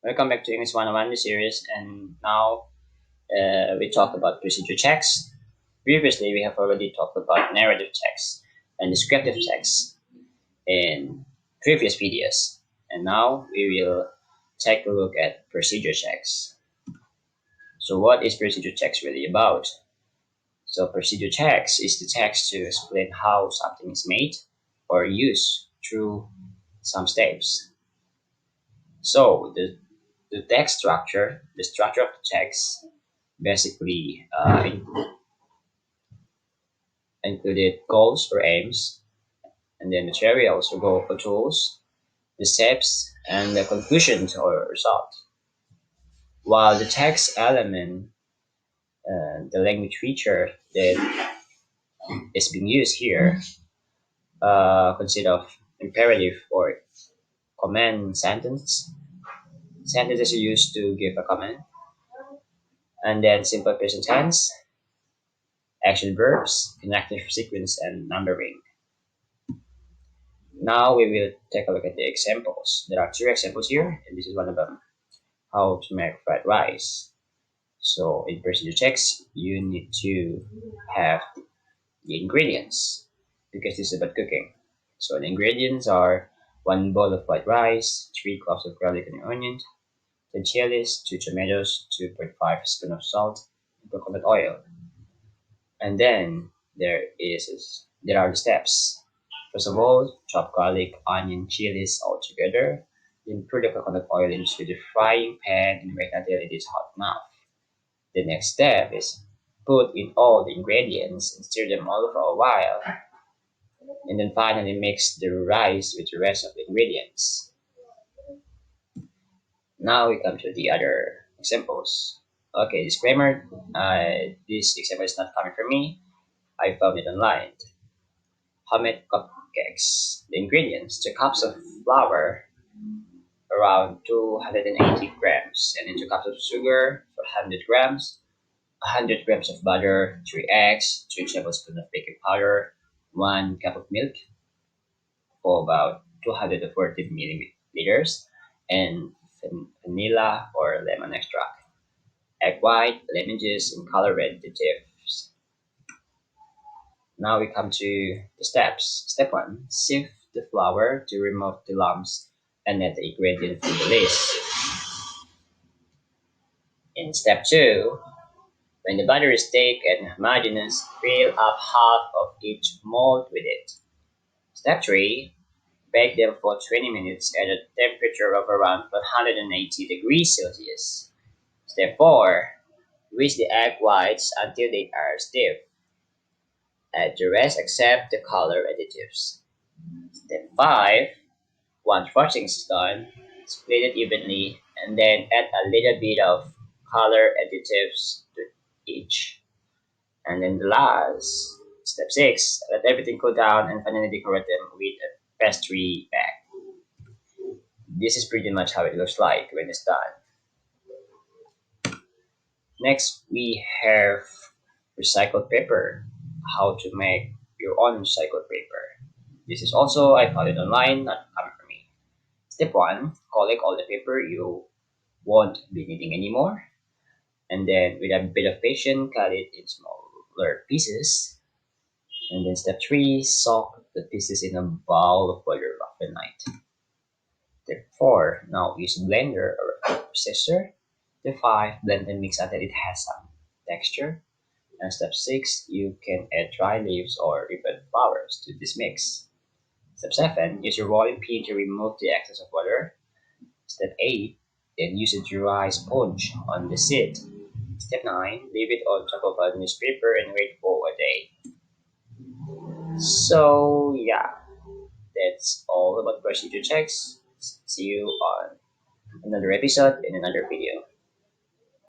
Welcome back to English 101 the series, and now we talk about procedure checks. Previously, we have already talked about narrative checks and descriptive checks in previous videos, and now we will take a look at procedure checks. So, what is procedure checks really about? So, procedure checks is the text to explain how something is made or used through some steps. So, the text structure, the structure of the text basically included goals or aims, and then materials or goal or tools, the steps, and the conclusion or result. While the text element, the language feature that is being used here, consist of imperative or command sentence. Sentences are used to give a command, and then simple present tense, action verbs, connective sequence, and numbering. Now we will take a look at the examples. There are two examples here, and this is one of them. How to make fried rice. So in procedure checks, you need to have the ingredients because this is about cooking. So the ingredients are 1 bowl of white rice, 3 cloves of garlic and onion, 10 chilies, 2 tomatoes, 2.5 spoons of salt, and coconut oil. And then there are the steps. First of all, chop garlic, onion, chilies all together. Then pour the coconut oil into the frying pan and wait until it is hot enough. The next step is put in all the ingredients and stir them all for a while. And then finally mix the rice with the rest of the ingredients. Now we come to the other examples. Okay, disclaimer, this example is not coming from me. I found it online. Homemade cupcakes. The ingredients: 2 cups of flour, around 280 grams, and then 2 cups of sugar, 400 grams, 100 grams of butter, 3 eggs, 2 tablespoons of baking powder, 1 cup of milk, for about 240 milliliters, and vanilla or lemon extract, egg white, lemon juice, and color additives. Now we come to the steps. Step 1. Sieve the flour to remove the lumps and add the ingredient from the list. In step 2, when the butter is thick and homogeneous, fill up half of each mold with it. Step 3. Bake them for 20 minutes at a temperature of around 180 degrees Celsius. Step 4. Whisk the egg whites until they are stiff. Add the rest except the color additives. Step 5. Once frosting is done, split it evenly and then add a little bit of color additives to each. And then the last, step 6, let everything cool down and finally decorate them with a pastry bag. This is pretty much how it looks like when it's done. Next, we have recycled paper. How to make your own recycled paper. This is also, I found it online, not coming from me. Step 1, collect all the paper you won't be needing anymore. And then with a bit of patience, cut it in smaller pieces. And then step 3, soak the pieces in a bowl of water overnight. Step 4, now use a blender or a processor. Step 5, blend and mix until it has some texture. And step 6, you can add dry leaves or ribbon flowers to this mix. Step 7, use your rolling pin to remove the excess of water. Step 8, then use a dry sponge on the seed. Step 9, leave it on top of a newspaper and wait for a day. So yeah, that's all about procedure checks. See you on another episode in another video.